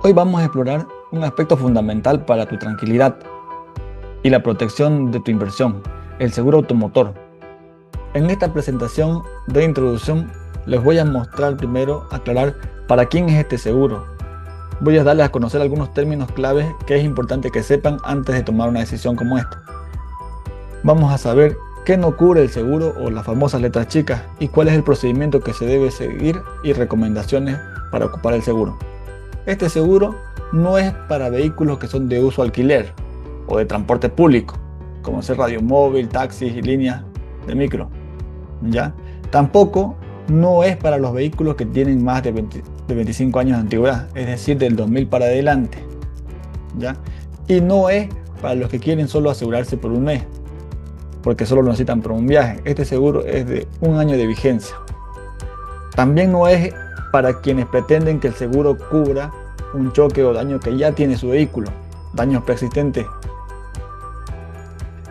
Hoy vamos a explorar un aspecto fundamental para tu tranquilidad y la protección de tu inversión, el seguro automotor. En esta presentación de introducción les voy a mostrar primero, aclarar para quién es este seguro. Voy a darles a conocer algunos términos claves que es importante que sepan antes de tomar una decisión como esta. Vamos a saber qué no cubre el seguro o las famosas letras chicas y cuál es el procedimiento que se debe seguir y recomendaciones para ocupar el seguro. Este seguro no es para vehículos que son de uso alquiler o de transporte público, como ser radiomóvil, taxis y líneas de micro, ¿ya? Tampoco no es para los vehículos que tienen más de 25 años de antigüedad, es decir, del 2000 para adelante, ¿ya? Y no es para los que quieren solo asegurarse por un mes, porque solo lo necesitan por un viaje. Este seguro es de un año de vigencia. También no es para quienes pretenden que el seguro cubra un choque o daño que ya tiene su vehículo, daños preexistentes.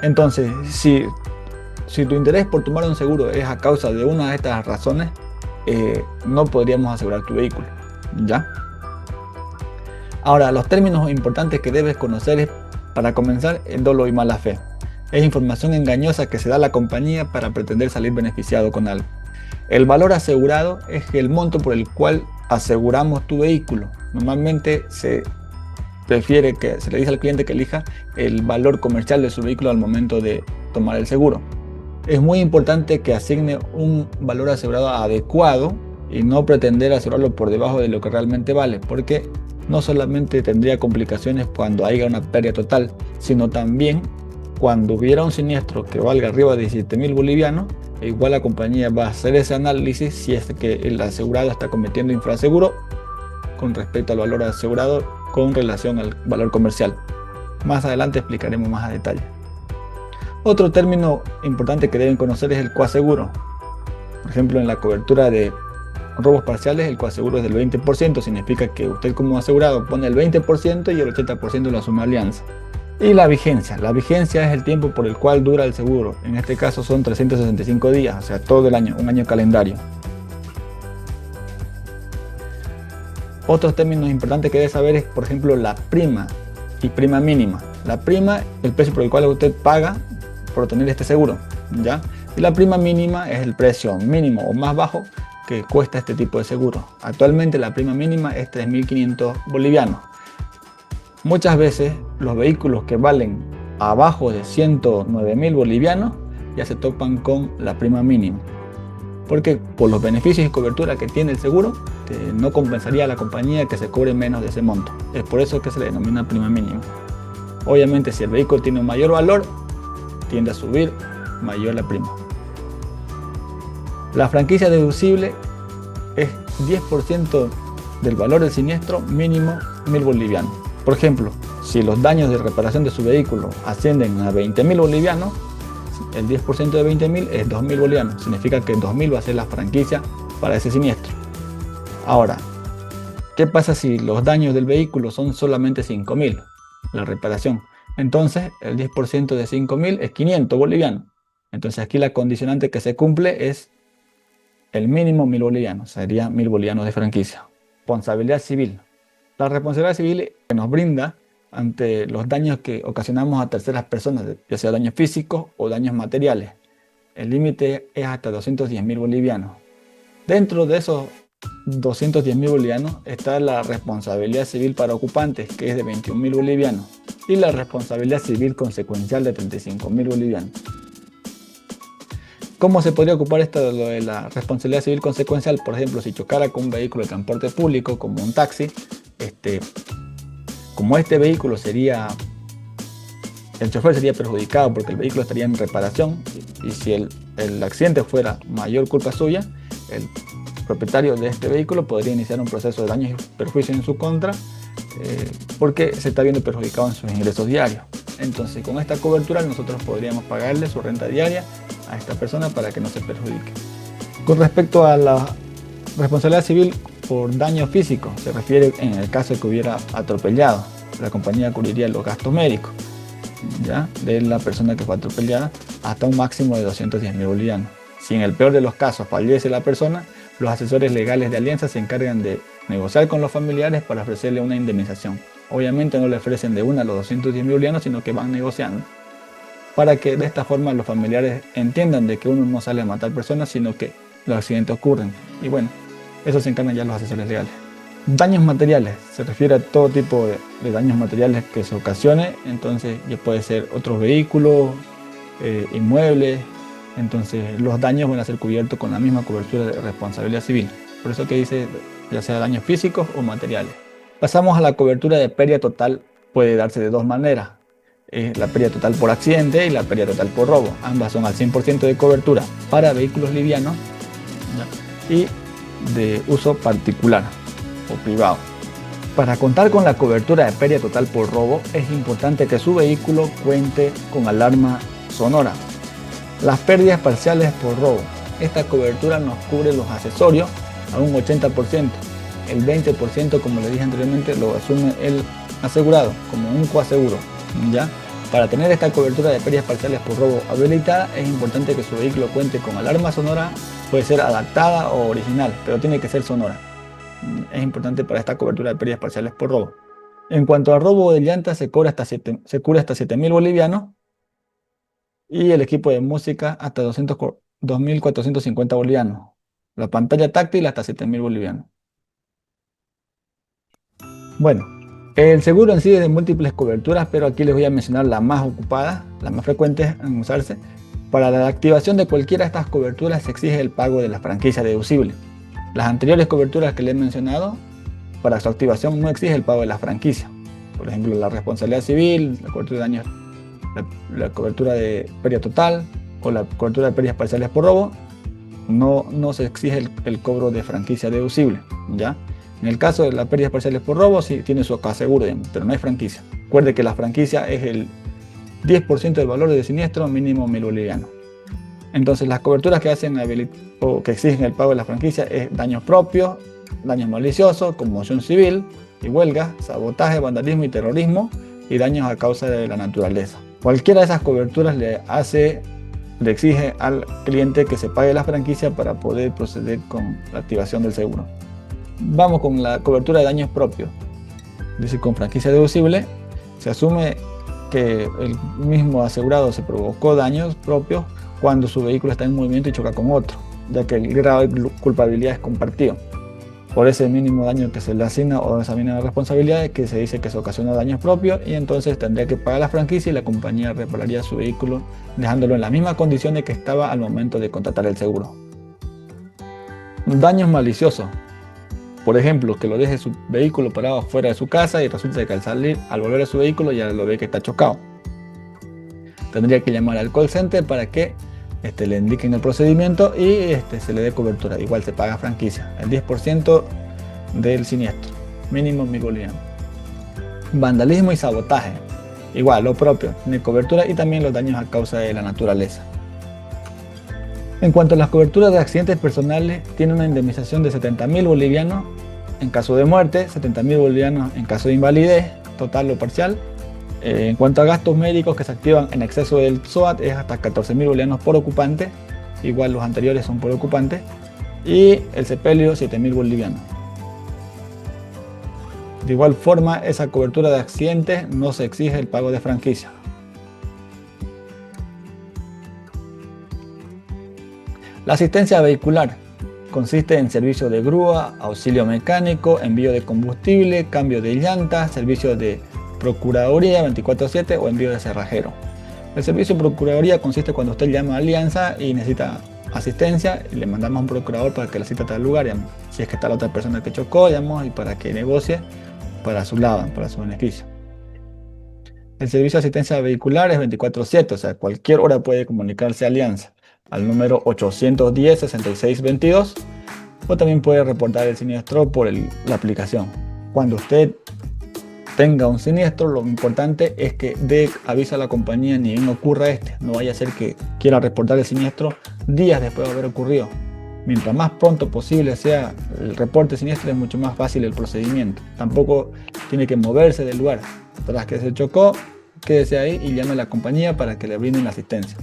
Entonces, si tu interés por tomar un seguro es a causa de una de estas razones, no podríamos asegurar tu vehículo, ¿ya? Ahora, los términos importantes que debes conocer es, para comenzar, el dolo y mala fe. Es información engañosa que se da a la compañía para pretender salir beneficiado con algo. El valor asegurado es el monto por el cual aseguramos tu vehículo. Normalmente se prefiere que se le dice al cliente que elija el valor comercial de su vehículo al momento de tomar el seguro. Es muy importante que asigne un valor asegurado adecuado y no pretender asegurarlo por debajo de lo que realmente vale, porque no solamente tendría complicaciones cuando haya una pérdida total, sino también cuando hubiera un siniestro que valga arriba de 17.000 bolivianos, igual la compañía va a hacer ese análisis si es que el asegurado está cometiendo infraseguro con respecto al valor asegurado con relación al valor comercial. Más adelante explicaremos más a detalle. Otro término importante que deben conocer es el coaseguro. Por ejemplo, en la cobertura de robos parciales, el coaseguro es del 20%, significa que usted como asegurado pone el 20% y el 80% lo asume Alianza. Y la vigencia es el tiempo por el cual dura el seguro. En este caso son 365 días, o sea, todo el año, un año calendario. Otros términos importantes que debe saber es, por ejemplo, la prima y prima mínima. La prima, el precio por el cual usted paga por tener este seguro, ¿ya? Y la prima mínima es el precio mínimo o más bajo que cuesta este tipo de seguro. Actualmente la prima mínima es 3.500 bolivianos. Muchas veces los vehículos que valen abajo de 109.000 bolivianos ya se topan con la prima mínima, porque por los beneficios y cobertura que tiene el seguro no compensaría a la compañía que se cobre menos de ese monto. Es por eso que se le denomina prima mínima. Obviamente, si el vehículo tiene un mayor valor, tiende a subir mayor la prima. La franquicia deducible es 10% del valor del siniestro, mínimo 1.000 bolivianos. Por ejemplo, si los daños de reparación de su vehículo ascienden a 20.000 bolivianos, el 10% de 20.000 es 2.000 bolivianos. Significa que 2.000 va a ser la franquicia para ese siniestro. Ahora, ¿qué pasa si los daños del vehículo son solamente 5.000? La reparación. Entonces, el 10% de 5.000 es 500 bolivianos. Entonces, aquí la condicionante que se cumple es el mínimo 1.000 bolivianos. Sería 1.000 bolivianos de franquicia. Responsabilidad civil. La responsabilidad civil que nos brinda ante los daños que ocasionamos a terceras personas, ya sea daños físicos o daños materiales. El límite es hasta 210.000 bolivianos. Dentro de esos 210.000 bolivianos está la responsabilidad civil para ocupantes, que es de 21.000 bolivianos, y la responsabilidad civil consecuencial de 35.000 bolivianos. ¿Cómo se podría ocupar esto de la responsabilidad civil consecuencial? Por ejemplo, si chocara con un vehículo de transporte público, como un taxi, como este vehículo el chofer sería perjudicado porque el vehículo estaría en reparación, y si el accidente fuera mayor culpa suya, el propietario de este vehículo podría iniciar un proceso de daños y perjuicios en su contra, porque se está viendo perjudicado en sus ingresos diarios. Entonces, con esta cobertura nosotros podríamos pagarle su renta diaria a esta persona para que no se perjudique. Con respecto a la responsabilidad civil por daño físico, se refiere en el caso de que hubiera atropellado. La compañía cubriría los gastos médicos, ¿ya?, de la persona que fue atropellada hasta un máximo de 210.000 bolivianos. Si en el peor de los casos fallece la persona, los asesores legales de Alianza se encargan de negociar con los familiares para ofrecerle una indemnización. Obviamente no le ofrecen de una a los 210.000 bolivianos, sino que van negociando, para que de esta forma los familiares entiendan de que uno no sale a matar personas, sino que los accidentes ocurren. Y bueno, eso se encargan ya los asesores legales. Daños materiales, se refiere a todo tipo de daños materiales que se ocasione, entonces ya puede ser otros vehículos, inmuebles, entonces los daños van a ser cubiertos con la misma cobertura de responsabilidad civil. Por eso que dice ya sea daños físicos o materiales. Pasamos a la cobertura de pérdida total, puede darse de dos maneras. La pérdida total por accidente y la pérdida total por robo. Ambas son al 100% de cobertura para vehículos livianos, ¿ya? Y de uso particular o privado. Para contar con la cobertura de pérdida total por robo es importante que su vehículo cuente con alarma sonora. Las pérdidas parciales por robo. Esta cobertura nos cubre los accesorios a un 80%. El 20%, como le dije anteriormente, lo asume el asegurado como un coaseguro, ¿ya? Para tener esta cobertura de pérdidas parciales por robo habilitada, es importante que su vehículo cuente con alarma sonora. Puede ser adaptada o original, pero tiene que ser sonora. Es importante para esta cobertura de pérdidas parciales por robo. En cuanto al robo de llantas, se cubre hasta 7.000 bolivianos y el equipo de música hasta 2.450 bolivianos. La pantalla táctil hasta 7.000 bolivianos. Bueno, el seguro en sí es de múltiples coberturas, pero aquí les voy a mencionar las más ocupadas, las más frecuentes en usarse. Para la activación de cualquiera de estas coberturas se exige el pago de la franquicia deducible. Las anteriores coberturas que les he mencionado, para su activación no exige el pago de la franquicia. Por ejemplo, la responsabilidad civil, la cobertura de daños, la cobertura de pérdida total o la cobertura de pérdidas parciales por robo, no se exige el cobro de franquicia deducible, ¿ya? En el caso de las pérdidas parciales por robo, sí tiene su aseguro, pero no hay franquicia. Recuerde que la franquicia es el 10% del valor del siniestro, mínimo 1.000 bolivianos. Entonces, las coberturas que hacen o que exigen el pago de la franquicia es daños propios, daños maliciosos, conmoción civil y huelga, sabotaje, vandalismo y terrorismo, y daños a causa de la naturaleza. Cualquiera de esas coberturas le exige al cliente que se pague la franquicia para poder proceder con la activación del seguro. Vamos con la cobertura de daños propios. Dice, con franquicia deducible se asume que el mismo asegurado se provocó daños propios cuando su vehículo está en movimiento y choca con otro, ya que el grado de culpabilidad es compartido. Por ese mínimo daño que se le asigna o esa mínima responsabilidad es que se dice que se ocasiona daños propios, y entonces tendría que pagar la franquicia y la compañía repararía su vehículo dejándolo en las mismas condiciones que estaba al momento de contratar el seguro. Daños maliciosos. Por ejemplo, que lo deje su vehículo parado fuera de su casa y resulta que al volver a su vehículo ya lo ve que está chocado. Tendría que llamar al call center para que le indiquen el procedimiento y se le dé cobertura. Igual se paga franquicia, el 10% del siniestro, mínimo 1.000 bolivianos. Vandalismo y sabotaje, igual lo propio, tiene cobertura, y también los daños a causa de la naturaleza. En cuanto a las coberturas de accidentes personales, tiene una indemnización de 70.000 bolivianos en caso de muerte, 70.000 bolivianos en caso de invalidez total o parcial. En cuanto a gastos médicos que se activan en exceso del SOAT, es hasta 14.000 bolivianos por ocupante, igual los anteriores son por ocupante, y el sepelio 7.000 bolivianos. De igual forma, esa cobertura de accidentes no se exige el pago de franquicia. La asistencia vehicular consiste en servicio de grúa, auxilio mecánico, envío de combustible, cambio de llantas, servicio de procuraduría 24/7 o envío de cerrajero. El servicio de procuraduría consiste cuando usted llama a Alianza y necesita asistencia, y le mandamos a un procurador para que la cita a tal lugar, digamos, si es que está la otra persona que chocó, digamos, y para que negocie para su lado, para su beneficio. El servicio de asistencia vehicular es 24/7, o sea, cualquier hora puede comunicarse a Alianza al número 810-6622, o también puede reportar el siniestro por la aplicación. Cuando usted tenga un siniestro, lo importante es que dé aviso a la compañía ni bien ocurra no vaya a ser que quiera reportar el siniestro días después de haber ocurrido. Mientras más pronto posible sea el reporte de siniestro, es mucho más fácil el procedimiento. Tampoco tiene que moverse del lugar. Tras que se chocó, quédese ahí y llame a la compañía para que le brinden la asistencia.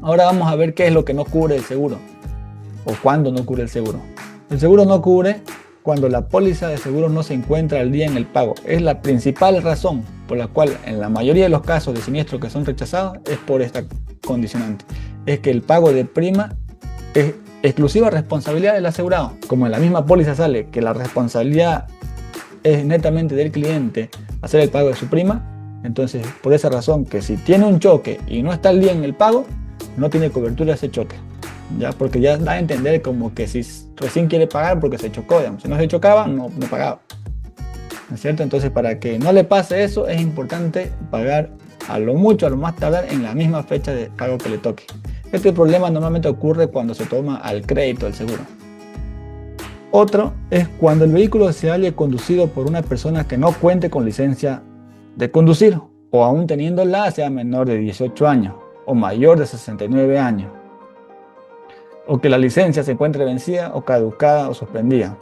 Ahora vamos a ver qué es lo que no cubre el seguro, o cuándo no cubre el seguro. El seguro no cubre cuando la póliza de seguro no se encuentra al día en el pago. Es la principal razón por la cual en la mayoría de los casos de siniestros que son rechazados es por esta condicionante. Es que el pago de prima es exclusiva responsabilidad del asegurado. Como en la misma póliza sale que la responsabilidad es netamente del cliente hacer el pago de su prima, entonces por esa razón que si tiene un choque y no está al día en el pago, no tiene cobertura ese choque. ¿Ya? Porque ya da a entender como que si recién quiere pagar porque se chocó, digamos. Si no se chocaba, no pagaba. ¿No es cierto? Entonces, para que no le pase eso, es importante pagar a lo mucho, a lo más tardar, en la misma fecha de pago que le toque. Este problema normalmente ocurre cuando se toma al crédito el seguro. Otro es cuando el vehículo se haya conducido por una persona que no cuente con licencia de conducir, o aún teniéndola sea menor de 18 años o mayor de 69 años. O que la licencia se encuentre vencida o caducada o suspendida.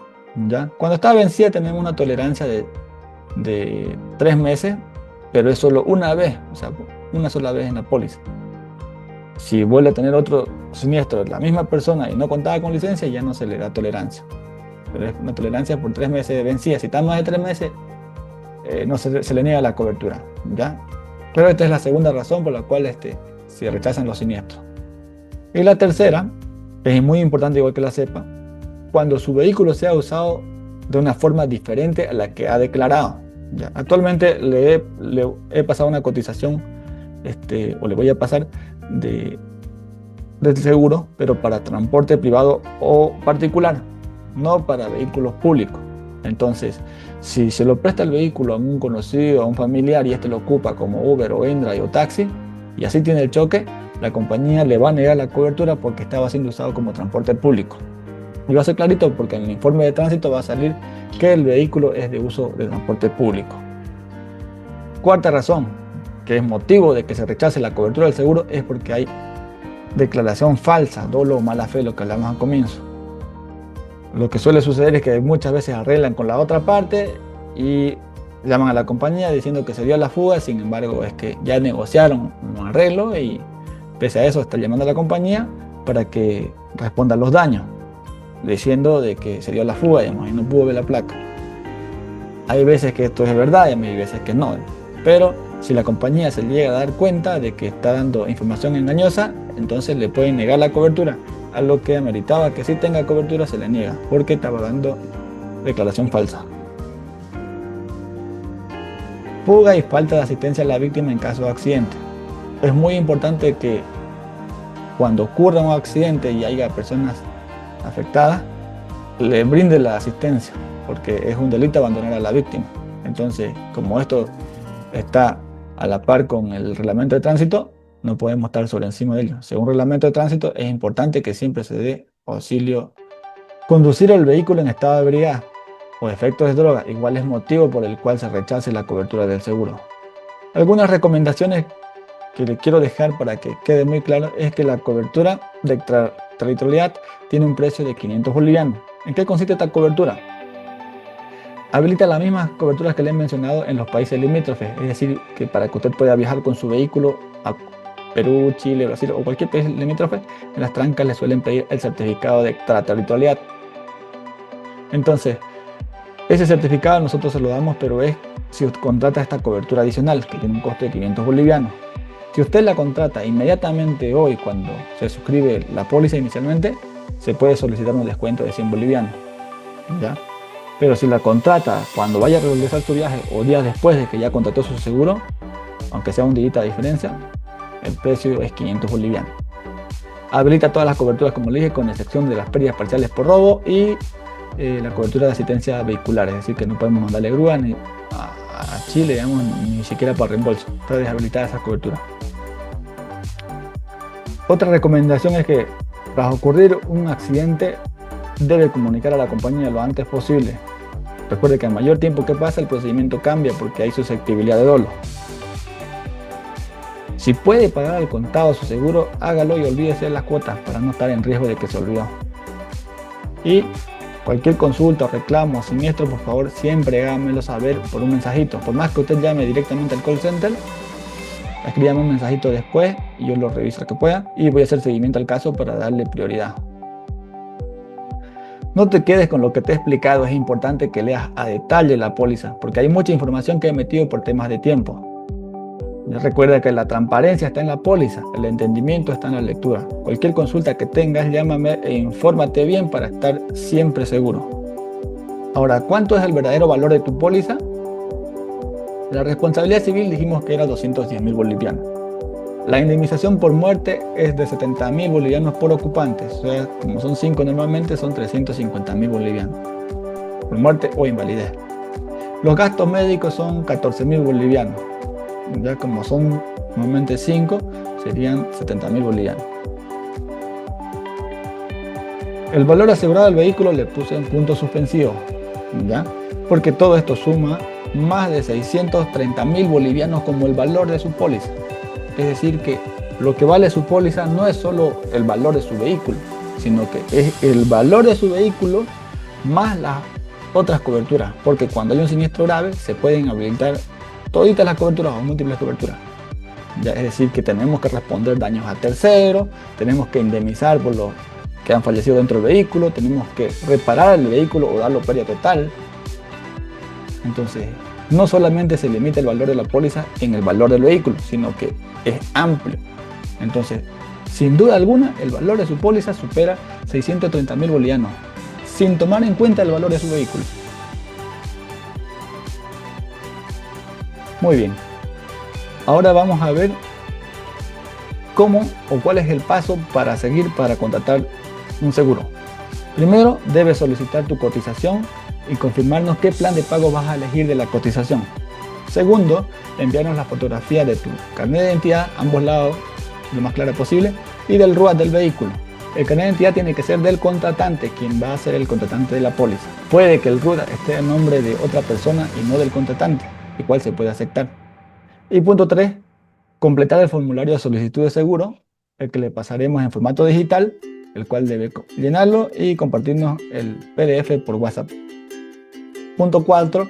¿Ya? Cuando está vencida tenemos una tolerancia de 3 meses, pero es solo una vez, o sea, una sola vez en la póliza. Si vuelve a tener otro siniestro de la misma persona y no contaba con licencia, ya no se le da tolerancia. Pero es una tolerancia por 3 meses de vencida. Si está más de 3 meses, no se le niega la cobertura. ¿Ya? Pero esta es la segunda razón por la cual se rechazan los siniestros. Y la tercera, es muy importante, igual que la sepa, cuando su vehículo sea usado de una forma diferente a la que ha declarado. ¿Ya? Actualmente le he pasado una cotización, o le voy a pasar del seguro, pero para transporte privado o particular, no para vehículos públicos. Entonces, si se lo presta el vehículo a un conocido, a un familiar, y lo ocupa como Uber o InDrive o taxi, y así tiene el choque, la compañía le va a negar la cobertura porque estaba siendo usado como transporte público. Y va a ser clarito porque en el informe de tránsito va a salir que el vehículo es de uso de transporte público. Cuarta razón, que es motivo de que se rechace la cobertura del seguro, es porque hay declaración falsa, dolo o mala fe, lo que hablamos al comienzo. Lo que suele suceder es que muchas veces arreglan con la otra parte y llaman a la compañía diciendo que se dio la fuga, sin embargo es que ya negociaron un arreglo y pese a eso están llamando a la compañía para que responda a los daños, diciendo de que se dio la fuga, digamos, y no pudo ver la placa. Hay veces que esto es verdad y hay veces que no, pero si la compañía se llega a dar cuenta de que está dando información engañosa, entonces le pueden negar la cobertura. A lo que ameritaba que sí tenga cobertura se le niega porque estaba dando declaración falsa. Fuga y falta de asistencia a la víctima en caso de accidente. Es muy importante que cuando ocurra un accidente y haya personas afectadas, le brinde la asistencia, porque es un delito abandonar a la víctima. Entonces, como esto está a la par con el reglamento de tránsito, no podemos estar sobre encima de ello. Según el reglamento de tránsito, es importante que siempre se dé auxilio. Conducir el vehículo en estado de ebriedad o efectos de droga igual es motivo por el cual se rechace la cobertura del seguro. Algunas recomendaciones que le quiero dejar para que quede muy claro es que la cobertura de territorialidad tiene un precio de 500 bolivianos. ¿En qué consiste esta cobertura? Habilita las mismas coberturas que le he mencionado en los países limítrofes, es decir, que para que usted pueda viajar con su vehículo a Perú, Chile, Brasil o cualquier país limítrofe, en las trancas le suelen pedir el certificado de territorialidad. Entonces, ese certificado nosotros se lo damos, pero es si usted contrata esta cobertura adicional, que tiene un costo de 500 bolivianos. Si usted la contrata inmediatamente hoy, cuando se suscribe la póliza inicialmente, se puede solicitar un descuento de 100 bolivianos. ¿Ya? Pero si la contrata cuando vaya a realizar su viaje o días después de que ya contrató su seguro, aunque sea un día de diferencia, el precio es 500 bolivianos. Habilita todas las coberturas, como le dije, con excepción de las pérdidas parciales por robo y la cobertura de asistencia vehicular, es decir, que no podemos mandarle grúa ni a Chile, digamos, ni siquiera para reembolso. Está deshabilitada esa cobertura. Otra recomendación es que tras ocurrir un accidente debe comunicar a la compañía lo antes posible. Recuerde que a mayor tiempo que pasa el procedimiento cambia porque hay susceptibilidad de dolo. Si puede pagar al contado su seguro, hágalo y olvídese de las cuotas para no estar en riesgo de que se olvidó. Y cualquier consulta o reclamo o siniestro, por favor, siempre hágamelo saber por un mensajito. Por más que usted llame directamente al call center, escríbame un mensajito después y yo lo reviso lo que pueda y voy a hacer seguimiento al caso para darle prioridad. No te quedes con lo que te he explicado, es importante que leas a detalle la póliza, porque hay mucha información que he metido por temas de tiempo. Recuerda que la transparencia está en la póliza, el entendimiento está en la lectura. Cualquier consulta que tengas, llámame e infórmate bien para estar siempre seguro. Ahora, ¿cuánto es el verdadero valor de tu póliza? La responsabilidad civil dijimos que era 210.000 bolivianos. La indemnización por muerte es de 70.000 bolivianos por ocupantes. O sea, como son 5 normalmente, son 350.000 bolivianos. Por muerte o invalidez. Los gastos médicos son 14.000 bolivianos. Ya como son normalmente 5, serían 70.000 bolivianos. El valor asegurado del vehículo le puse un punto suspensivo, ¿ya? Porque todo esto suma más de 630.000 bolivianos como el valor de su póliza. Es decir que lo que vale su póliza no es solo el valor de su vehículo, sino que es el valor de su vehículo más las otras coberturas, porque cuando hay un siniestro grave se pueden habilitar toditas las coberturas o múltiples coberturas. Ya, es decir que tenemos que responder daños a terceros, tenemos que indemnizar por los que han fallecido dentro del vehículo, tenemos que reparar el vehículo o darlo pérdida total. Entonces, no solamente se limita el valor de la póliza en el valor del vehículo, sino que es amplio. Entonces, sin duda alguna, el valor de su póliza supera 630.000 bolivianos, sin tomar en cuenta el valor de su vehículo. Muy bien. Ahora vamos a ver cómo o cuál es el paso para seguir para contratar un seguro. Primero, debes solicitar tu cotización y confirmarnos qué plan de pago vas a elegir de la cotización. Segundo, enviarnos la fotografía de tu carnet de identidad, ambos lados, lo más clara posible, y del RUAT del vehículo. El carnet de identidad tiene que ser del contratante, quien va a ser el contratante de la póliza. Puede que el RUAT esté en nombre de otra persona y no del contratante, el cual se puede aceptar. Y punto 3, completar el formulario de solicitud de seguro, el que le pasaremos en formato digital, el cual debe llenarlo y compartirnos el PDF por WhatsApp. Punto 4,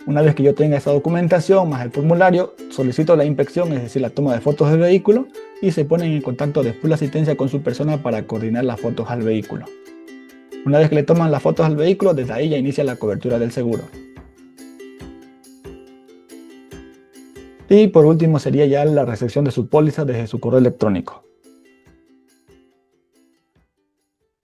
una vez que yo tenga esa documentación más el formulario, solicito la inspección, es decir, la toma de fotos del vehículo, y se ponen en contacto después de la asistencia con su persona para coordinar las fotos al vehículo. Una vez que le toman las fotos al vehículo, desde ahí ya inicia la cobertura del seguro. Y por último sería ya la recepción de su póliza desde su correo electrónico.